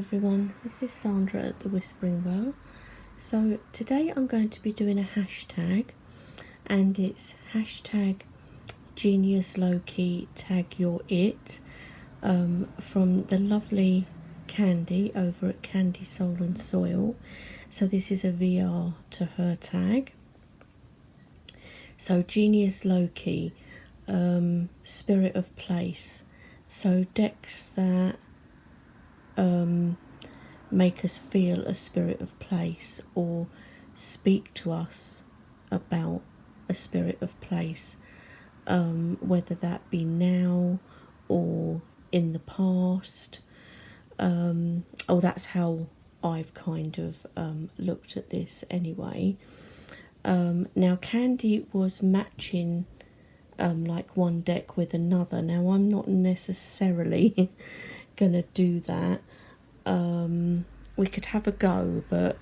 everyone, this is Sandra at the Whispering Well. So today I'm going to be doing a hashtag, and it's hashtag Genius Loki Tag Your It, from the lovely Candy over at Candy Soul and Soil. So this is a VR to her tag. So Genius Loki, Spirit of Place. So decks that make us feel a spirit of place or speak to us about a spirit of place, whether that be now or in the past. That's how I've kind of looked at this anyway. Now Candy was matching like one deck with another. Now I'm not necessarily gonna do that. We could have a go, but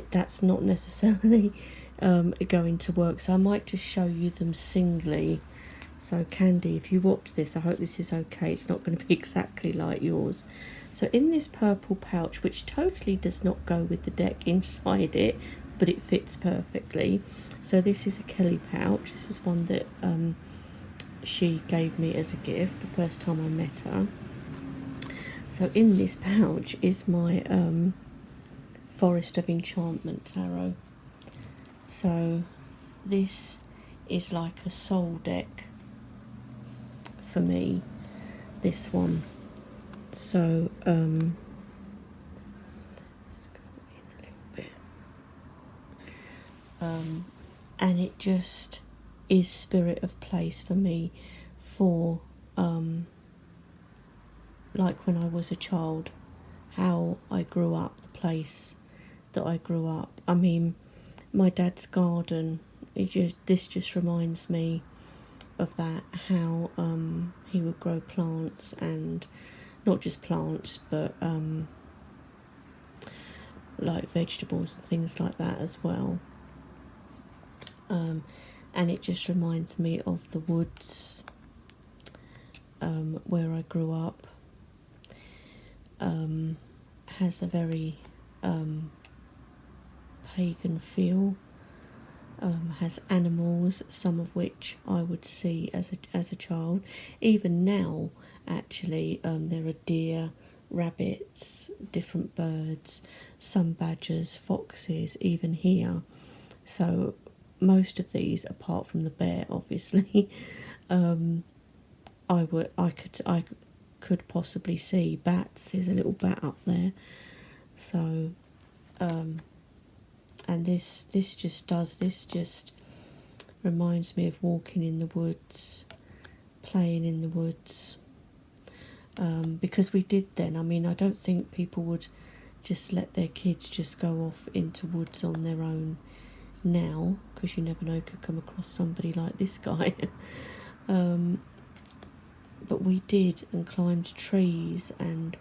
that's not necessarily going to work, so I might just show you them singly. So Candy, if you watch this, I hope this is okay. It's not going to be exactly like yours. So in this purple pouch, which totally does not go with the deck inside it, but it fits perfectly. So this is a Kelly pouch. This is one that she gave me as a gift the first time I met her. So in this pouch is my Forest of Enchantment tarot. So this is like a soul deck for me, this one. So let's go in a little bit. And it just is spirit of place for me, for like when I was a child, how I grew up, the place that I grew up. I mean, my dad's garden, this just reminds me of that, how he would grow plants, and not just plants, but like vegetables and things like that as well. And it just reminds me of the woods where I grew up. Has a very pagan feel. Has animals, some of which I would see as a child. Even now, actually, there are deer, rabbits, different birds, some badgers, foxes, even here. So most of these, apart from the bear, obviously, I could possibly see bats. There's a little bat up there. So and this just reminds me of walking in the woods, playing in the woods, because we did then. I mean, I don't think people would just let their kids just go off into woods on their own now, because you never know, could come across somebody like this guy. But we did, and climbed trees, and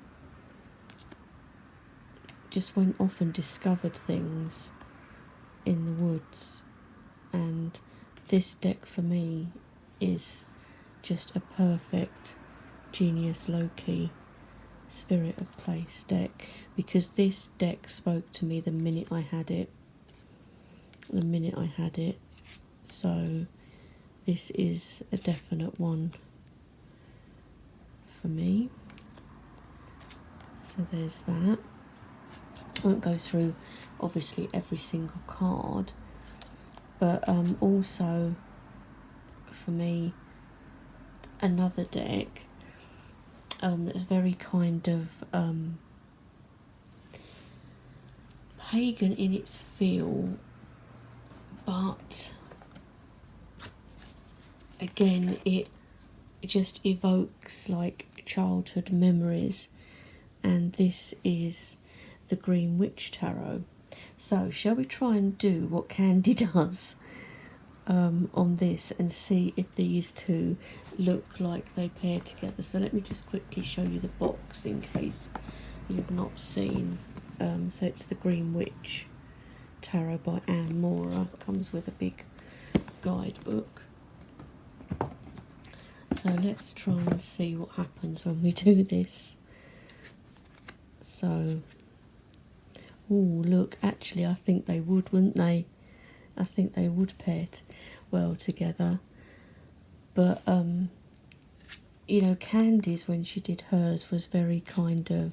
just went off and discovered things in the woods. And this deck for me is just a perfect Genius Loki Spirit of Place deck, because this deck spoke to me the minute I had it. So this is a definite one for me. So there's that. I won't go through obviously every single card, but also for me, another deck that's very kind of pagan in its feel, but again it just evokes like childhood memories, and this is the Green Witch Tarot. So shall we try and do what Candy does on this, and see if these two look like they pair together? So let me just quickly show you the box in case you've not seen. So it's the Green Witch Tarot by Anne Mora. Comes with a big guidebook. So let's try and see what happens when we do this. So, oh look, actually I think they would, wouldn't they? I think they would pair well together. But you know, Candy's, when she did hers, was very kind of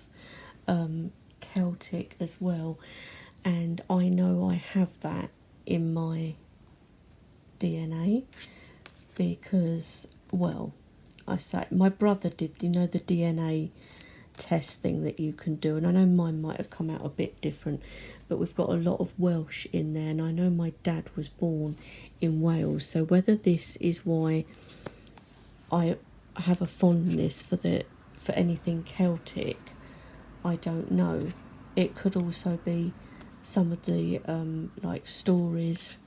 Celtic as well, and I know I have that in my DNA because, well, I say my brother did, you know, the DNA test thing that you can do, and I know mine might have come out a bit different, but we've got a lot of Welsh in there, and I know my dad was born in Wales, so whether this is why I have a fondness for anything Celtic, I don't know. It could also be some of the like stories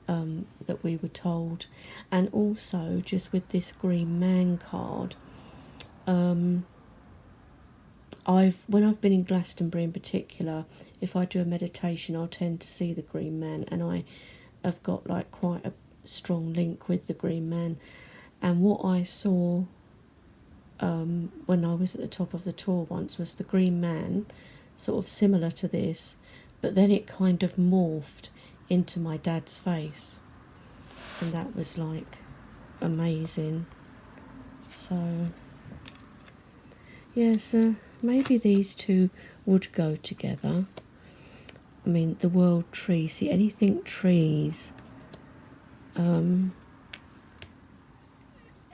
that we were told, and also just with this Green Man card, when I've been in Glastonbury in particular, if I do a meditation, I'll tend to see the Green Man, and I have got like quite a strong link with the Green Man. And what I saw when I was at the top of the tour once was the Green Man, sort of similar to this, but then it kind of morphed into my dad's face, and that was like amazing. So yes, maybe these two would go together. I mean, the world tree, see anything trees,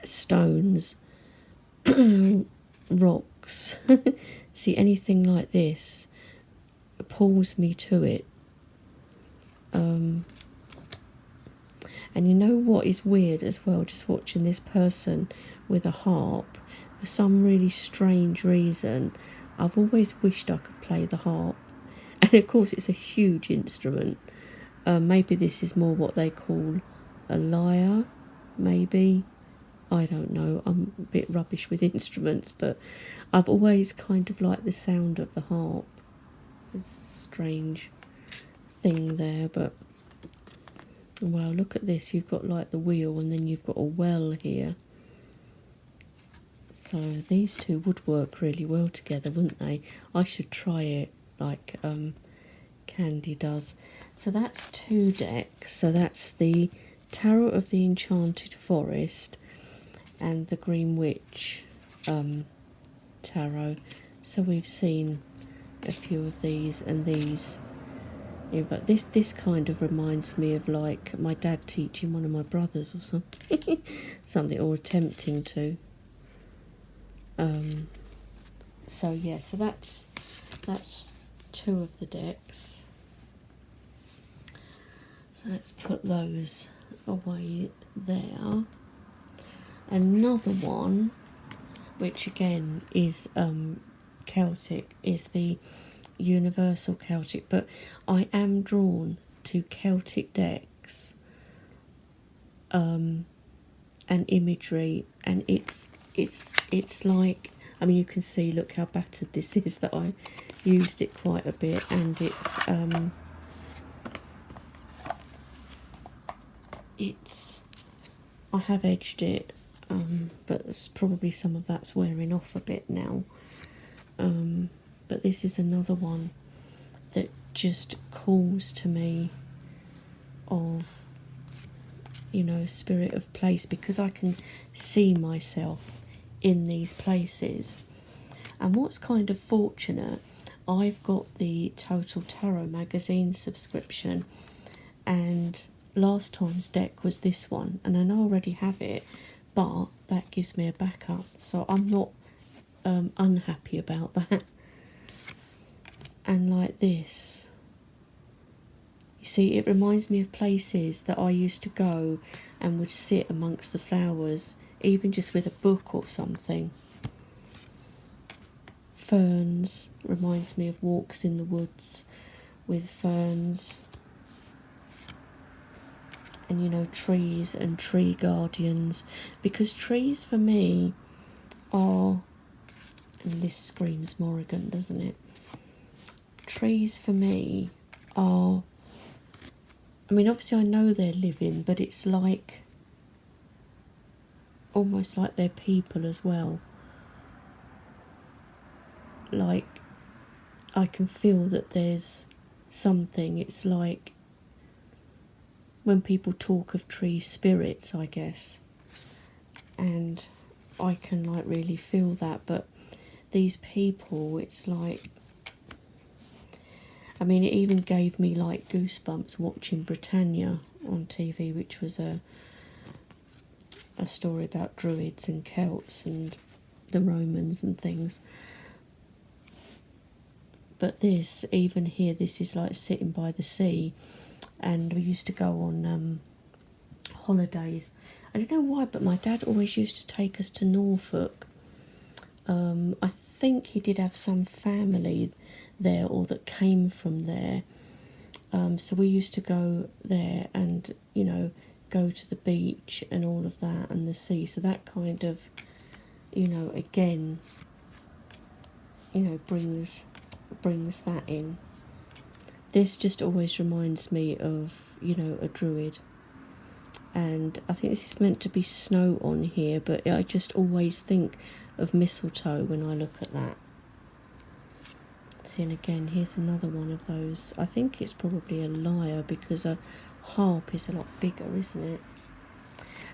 stones, rocks, see anything like this pulls me to it. And you know what is weird as well, just watching this person with a harp, for some really strange reason I've always wished I could play the harp, and of course it's a huge instrument. Maybe this is more what they call a lyre, maybe, I don't know, I'm a bit rubbish with instruments, but I've always kind of liked the sound of the harp. It's a strange thing there, but well, look at this, you've got like the wheel, and then you've got a well here. So these two would work really well together, wouldn't they? I should try it like Candy does. So that's 2 decks. So that's the Tarot of the Enchanted Forest and the Green Witch tarot. So we've seen a few of these and these. Yeah, but this kind of reminds me of like my dad teaching one of my brothers or something, something, or attempting to. So yeah, so that's 2 of the decks. So let's put those away there. Another one, which again is Celtic, is the Universal Celtic, but I am drawn to Celtic decks and imagery, and it's like, I mean, you can see, look how battered this is, that I used it quite a bit, and it's I have edged it, but it's probably some of that's wearing off a bit now. But this is another one that just calls to me of, you know, spirit of place, because I can see myself in these places. And what's kind of fortunate, I've got the Total Tarot magazine subscription, and last time's deck was this one, and I know I already have it, but that gives me a backup, so I'm not unhappy about that. And like this, you see, it reminds me of places that I used to go and would sit amongst the flowers, even just with a book or something. Ferns reminds me of walks in the woods with ferns. And, you know, trees and tree guardians, because trees for me are, and this screams Morrigan, doesn't it? Trees for me are, I mean, obviously I know they're living, but it's like, almost like they're people as well. like, I can feel that there's something. It's like when people talk of tree spirits, I guess, and I can like really feel that. But these people, it's like, I mean, it even gave me like goosebumps watching Britannia on TV, which was a story about Druids and Celts and the Romans and things. But this, even here, this is like sitting by the sea, and we used to go on holidays. I don't know why, but my dad always used to take us to Norfolk. I think he did have some family there, or that came from there. So we used to go there and, you know, go to the beach and all of that, and the sea. So that kind of, you know, again, you know, brings that in. This just always reminds me of, you know, a druid. And I think this is meant to be snow on here, but I just always think of mistletoe when I look at that. See, and again, here's another one of those. I think it's probably a lyre, because a harp is a lot bigger, isn't it?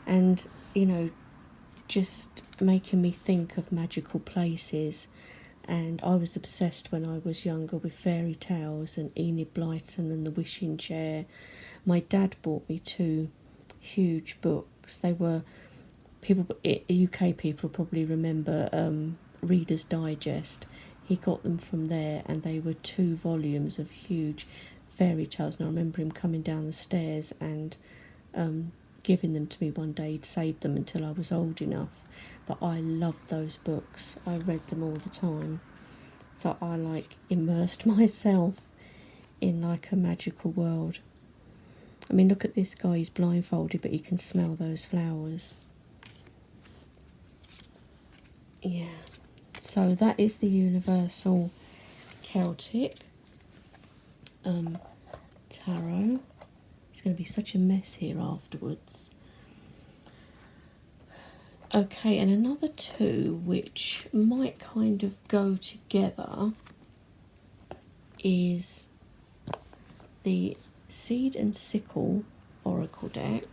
And, you know, just making me think of magical places. And I was obsessed when I was younger with fairy tales and Enid Blyton and the Wishing Chair. My dad bought me 2 huge books. They were, people, UK people probably remember Reader's Digest. He got them from there, and they were 2 volumes of huge fairy tales. And I remember him coming down the stairs and giving them to me one day. He'd saved them until I was old enough. But I loved those books. I read them all the time. So I like immersed myself in like a magical world. I mean, look at this guy. He's blindfolded, but he can smell those flowers. Yeah. So that is the Universal Celtic Tarot. It's going to be such a mess here afterwards. Okay, and another 2 which might kind of go together is the Seed and Sickle Oracle deck.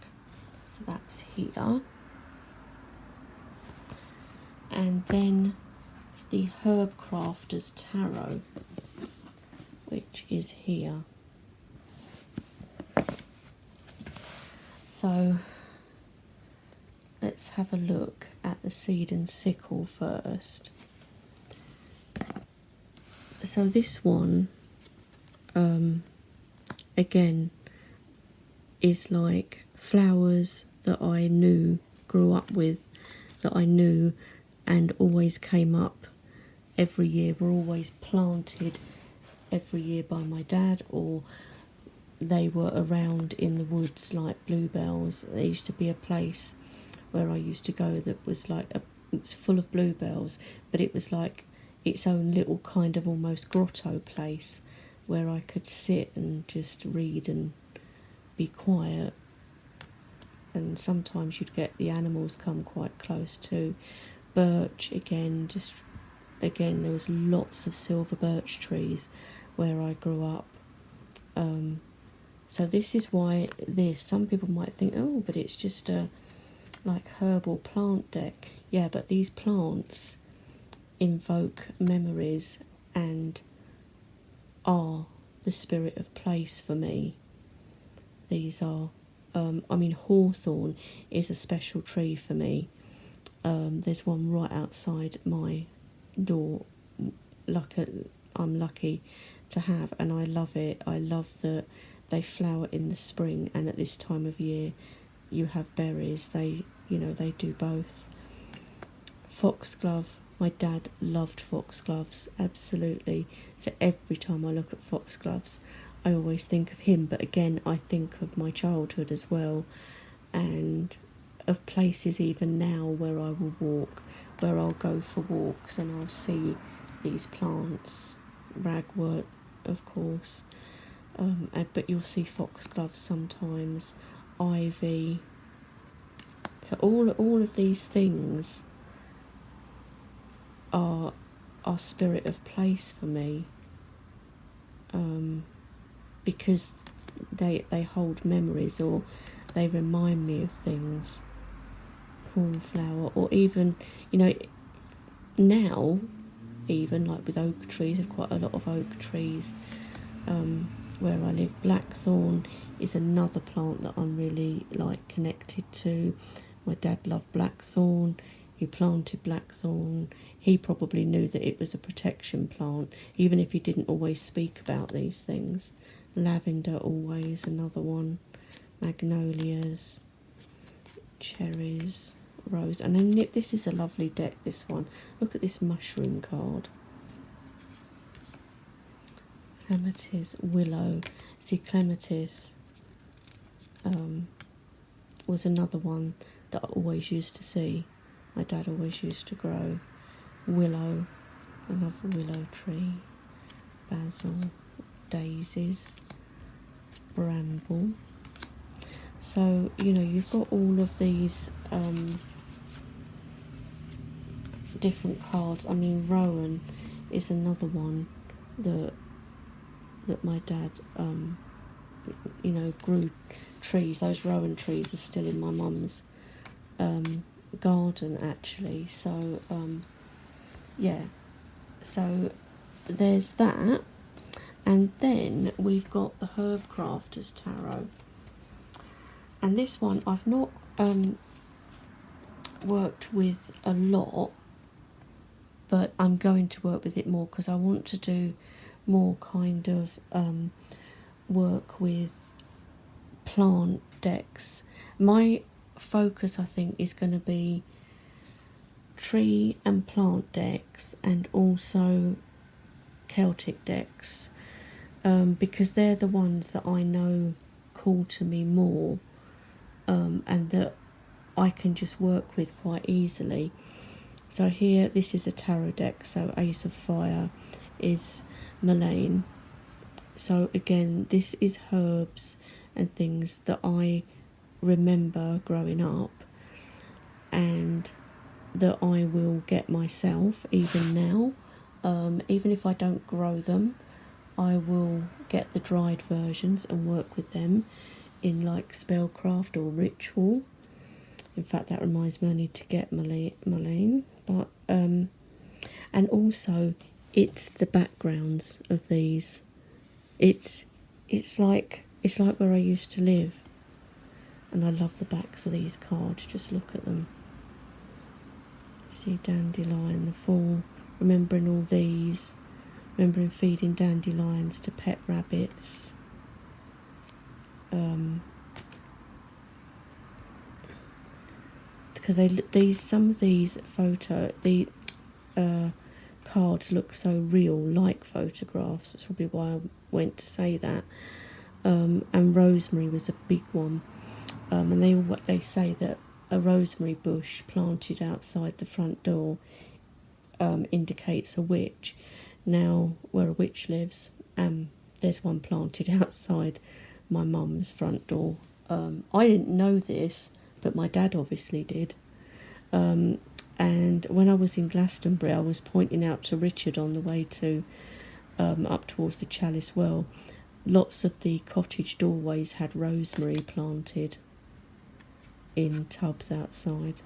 So that's here. And then the Herb Crafter's Tarot, which is here. So let's have a look at the Seed and Sickle first. So this one, again, is like flowers that I knew, grew up with, that I knew and always came up every year, were always planted every year by my dad, or they were around in the woods like bluebells. There used to be a place where I used to go that was like it was full of bluebells, but it was like its own little kind of almost grotto place where I could sit and just read and be quiet. And sometimes you'd get the animals come quite close too. Birch, again, there was lots of silver birch trees where I grew up. So this is why some people might think, oh, but it's just a like herbal plant deck. Yeah, but these plants invoke memories and are the spirit of place for me. These are, I mean, hawthorn is a special tree for me. There's one right outside my door. I'm lucky to have, and I love it. I love that they flower in the spring, and at this time of year you have berries. They do both. Foxglove, my dad loved foxgloves, absolutely. So every time I look at foxgloves I always think of him, but again I think of my childhood as well, and of places even now where I will walk, where I'll go for walks and I'll see these plants. Ragwort, of course, but you'll see foxgloves sometimes, ivy. So all of these things are are spirit of place for me, because they hold memories, or they remind me of things. Cornflower, or even, you know, now, even like with oak trees, I've quite a lot of oak trees where I live. Blackthorn is another plant that I'm really like connected to. My dad loved blackthorn. He planted blackthorn. He probably knew that it was a protection plant, even if he didn't always speak about these things. Lavender, always another one. Magnolias, cherries, rose. And then this is a lovely deck, this one. Look at this mushroom card. Clematis, willow. See, clematis was another one that I always used to see. My dad always used to grow. Willow, another willow tree. Basil, daisies, bramble. So, you know, you've got all of these different cards. I mean, rowan is another one that my dad, you know, grew trees. Those rowan trees are still in my mum's garden, actually. So, yeah. So, there's that. And then we've got the Herb Crafters Tarot. And this one I've not worked with a lot, but I'm going to work with it more because I want to do more kind of work with plant decks. My focus, I think, is going to be tree and plant decks, and also Celtic decks, because they're the ones that I know call to me more, and that I can just work with quite easily. So here, this is a tarot deck, so Ace of Fire is Mullein. So again, this is herbs and things that I remember growing up, and that I will get myself even now. Even if I don't grow them, I will get the dried versions and work with them in like spellcraft or ritual. In fact, that reminds me, I need to get Mullein. But and also, it's the backgrounds of these. It's like where I used to live, and I love the backs of these cards. Just look at them. See, dandelion, the fall. Remembering all these. Remembering feeding dandelions to pet rabbits. Because some of these cards look so real, like photographs. That's probably why I went to say that. And rosemary was a big one. And they say that a rosemary bush planted outside the front door indicates a witch. Now, where a witch lives, there's one planted outside my mum's front door. I didn't know this, but my dad obviously did. And when I was in Glastonbury, I was pointing out to Richard on the way to up towards the Chalice Well, lots of the cottage doorways had rosemary planted in tubs outside.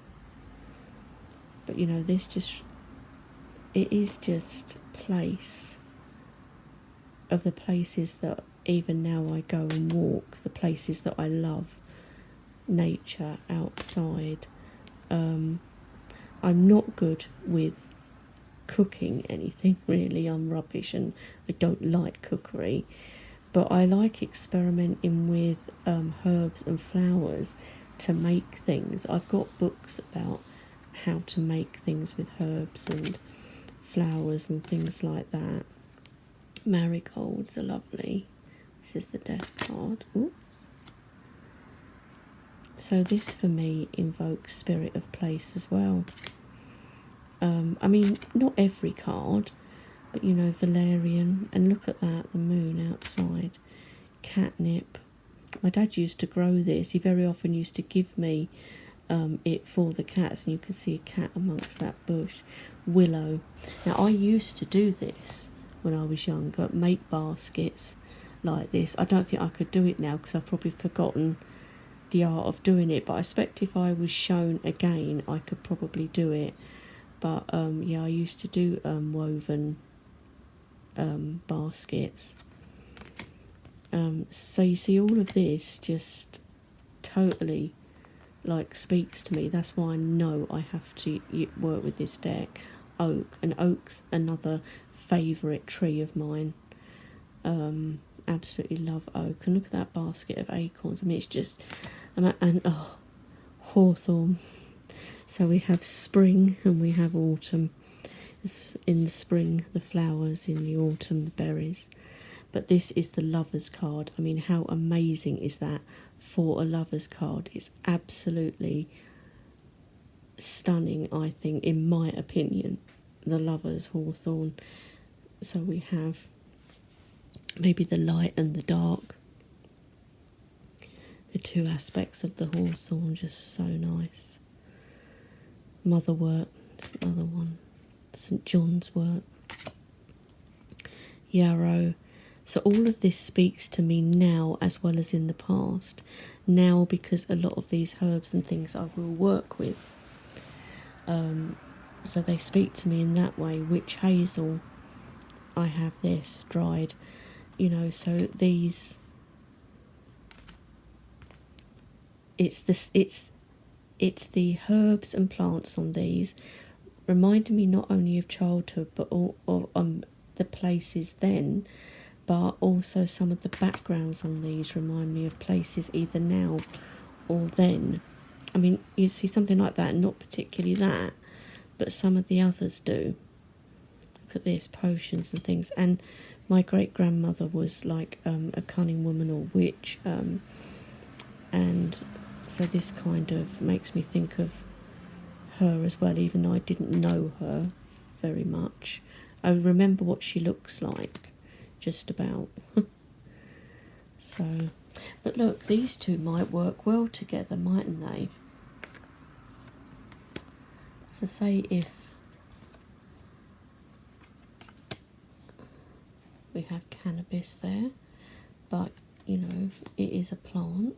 But you know, it is just place of the places that even now I go and walk, the places that I love, nature, outside. I'm not good with cooking anything, really. I'm rubbish and I don't like cookery, but I like experimenting with herbs and flowers to make things. I've got books about how to make things with herbs and flowers and things like that. Marigolds are lovely. This is the Death card. Oops. So this for me invokes spirit of place as well. I mean, not every card, but you know, valerian, and look at that, the moon outside. Catnip. My dad used to grow this. He very often used to give me it for the cats, and you can see a cat amongst that bush. Willow. Now I used to do this when I was younger, make baskets like this. I don't think I could do it now because I've probably forgotten the art of doing it, but I expect if I was shown again I could probably do it. But yeah, I used to do woven baskets. So you see, all of this just totally like speaks to me. That's why I know I have to work with this deck. Oak, and oak's another favourite tree of mine. Absolutely love oak. And look at that basket of acorns. I mean, it's just, and oh, hawthorn. So we have spring and we have autumn. In the spring the flowers, in the autumn the berries. But this is the lover's card. I mean, how amazing is that for a lover's card? It's absolutely stunning, I think, in my opinion. The lover's hawthorn. So we have maybe the light and the dark. The two aspects of the hawthorn, just so nice. Motherwort, another one. St John's wort. Yarrow. So all of this speaks to me now as well as in the past. Now, because a lot of these herbs and things I will work with. So they speak to me in that way. Witch hazel, I have this dried, you know, so these, it's the herbs and plants on these remind me not only of childhood but all of the places then, but also some of the backgrounds on these remind me of places either now or then. I mean, you see something like that, and not particularly that, but some of the others do. Look at this, potions and things. And my great-grandmother was like a cunning woman or witch, and so this kind of makes me think of her as well, even though I didn't know her very much. I remember what she looks like, just about. So, but look, these two might work well together, mightn't they? So say if we have cannabis there, but you know, it is a plant.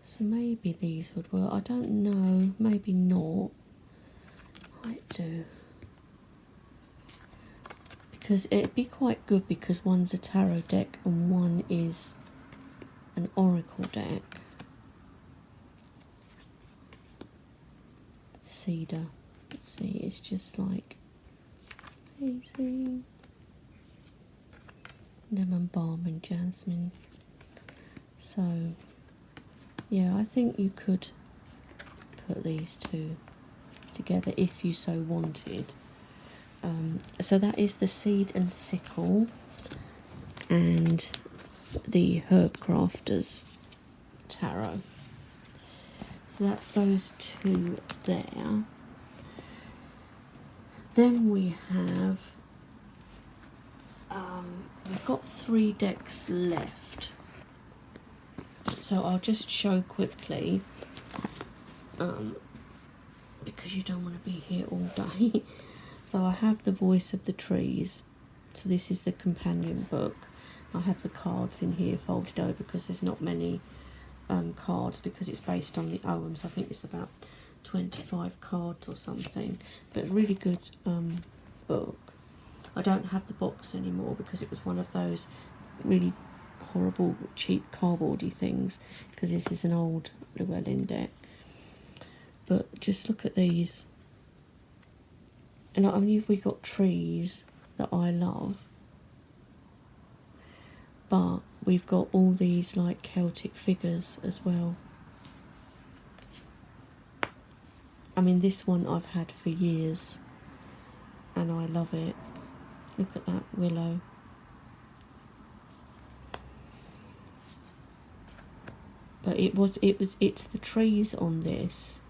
So maybe these would work. I don't know, maybe not. Might do. Because it'd be quite good because one's a tarot deck and one is an oracle deck. Cedar. Let's see, it's just like easy. Lemon balm and jasmine. So yeah, I think you could put these two together if you so wanted. So that is the Seed and Sickle and the Herb Crafters Tarot. So that's those two there. Then we have, we've got 3 decks left. So I'll just show quickly, because you don't want to be here all day. So I have the Voice of the Trees. So this is the companion book. I have the cards in here folded over because there's not many cards, because it's based on the poems. I think it's about 25 cards or something, but really good book. I don't have the box anymore because it was one of those really horrible cheap cardboardy things, because this is an old Llewellyn deck. But just look at these, and not only have we got trees that I love, but we've got all these like Celtic figures as well. I mean, this one I've had for years and I love it. Look at that willow. But it's the trees on this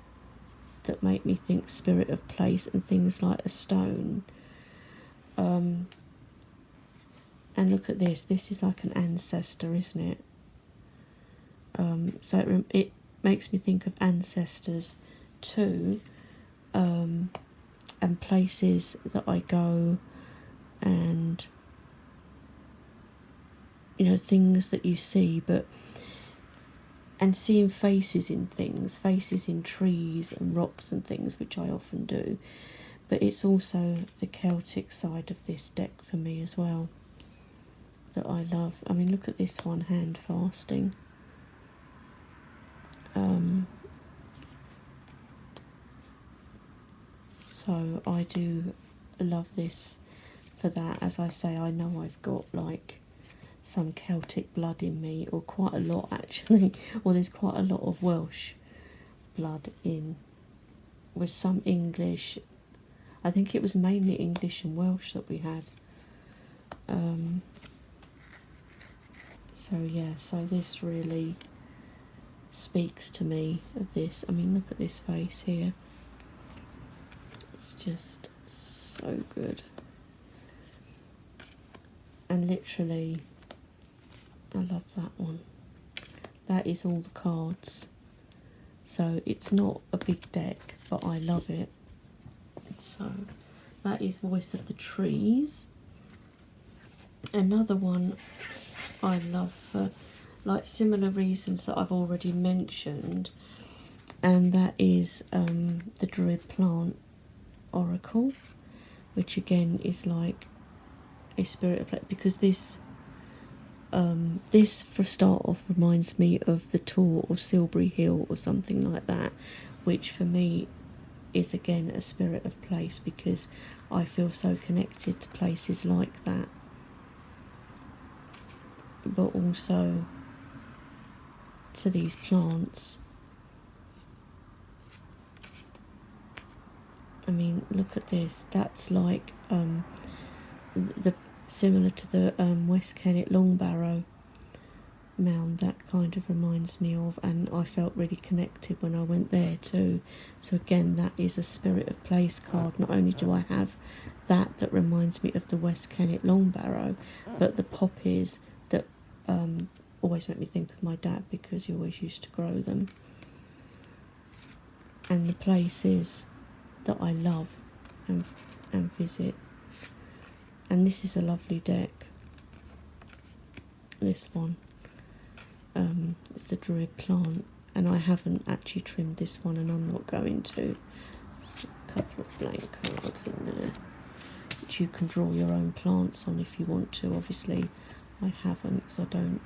that make me think spirit of place and things like a stone. And look at this. This is like an ancestor, isn't it? So makes me think of ancestors too, and places that I go, and you know, things that you see, and seeing faces in things, faces in trees and rocks and things, which I often do. But it's also the Celtic side of this deck for me as well that I love. I mean, look at this one, hand fasting. So I do love this for that. As I say, I know I've got like some Celtic blood in me, or quite a lot actually, or there's quite a lot of Welsh blood in, with some English. I think it was mainly English and Welsh that we had. So yeah, so this really speaks to me of this. I mean, look at this face here. It's just so good. And literally, I love that one. That is all the cards. So it's not a big deck, but I love it. So that is Voice of the Trees. Another one I love for like similar reasons that I've already mentioned, and that is the Druid Plant Oracle, which again is like a spirit of play, because this for a start off reminds me of the Tor or Silbury Hill or something like that, which for me is again a spirit of place, because I feel so connected to places like that, but also to these plants. I mean, look at this. That's like the similar to the West Kennet Long Barrow mound. That kind of reminds me of, and I felt really connected when I went there too. So again, that is a spirit of place card. Not only do I have that reminds me of the West Kennet Long Barrow, but the poppies that always make me think of my dad, because he always used to grow them, and the places that I love and visit. And this is a lovely deck, this one. It's the Druid Plant, and I haven't actually trimmed this one, and I'm not going to. There's a couple of blank cards in there which you can draw your own plants on if you want to. Obviously I haven't, because I don't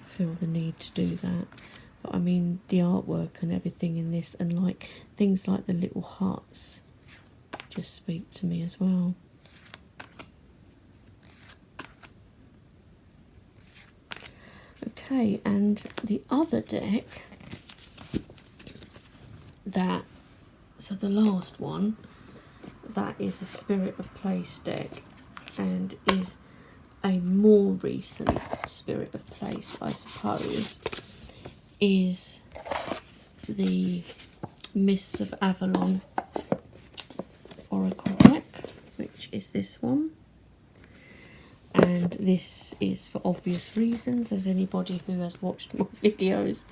feel the need to do that. But I mean, the artwork and everything in this, and like things like the little huts, just speak to me as well. Okay, and the other deck, so the last one, that is a Spirit of Place deck, and is a more recent Spirit of Place, I suppose, is the Mists of Avalon Oracle deck, which is this one. And this is for obvious reasons, as anybody who has watched my videos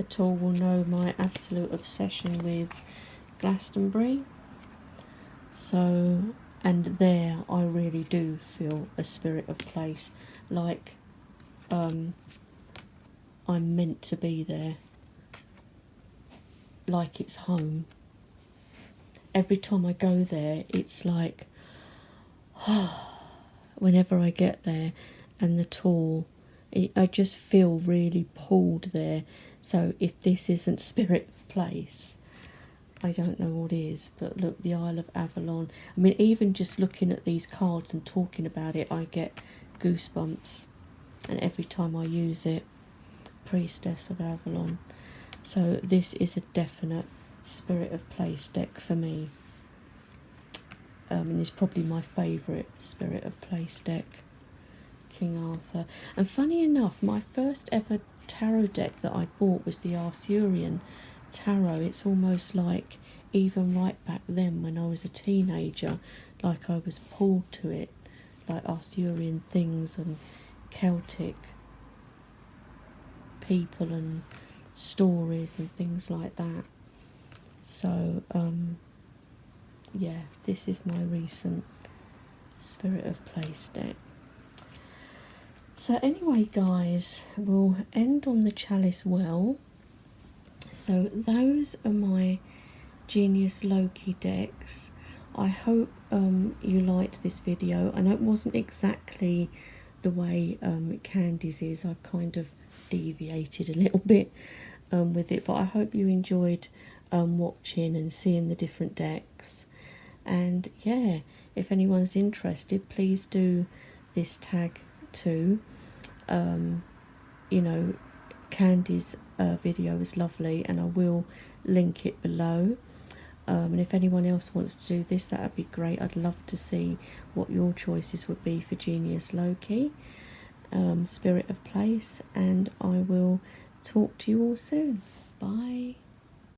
at all will know my absolute obsession with Glastonbury. So, and there I really do feel a spirit of place, like I'm meant to be there, like it's home. Every time I go there, it's like, whenever I get there, and the tour, I just feel really pulled there. So if this isn't spirit of place, I don't know what is. But look, the Isle of Avalon. I mean, even just looking at these cards and talking about it, I get goosebumps. And every time I use it, Priestess of Avalon. So this is a definite spirit of place deck for me. And it's probably my favourite spirit of place deck, King Arthur. And funny enough, my first ever tarot deck that I bought was the Arthurian tarot. It's almost like, even right back then when I was a teenager, like I was pulled to it, like Arthurian things and Celtic people and stories and things like that. So yeah, this is my recent Spirit of Place deck. So anyway guys, we'll end on the Chalice Well. So those are my Genius Loki decks. I hope you liked this video. I know it wasn't exactly the way Candy's is. I've kind of deviated a little bit with it, but I hope you enjoyed watching and seeing the different decks. And yeah, if anyone's interested, please do this tag too. You know, Candy's video was lovely, and I will link it below. And if anyone else wants to do this, that would be great. I'd love to see what your choices would be for Genius Loki, Spirit of Place, and I will talk to you all soon. Bye.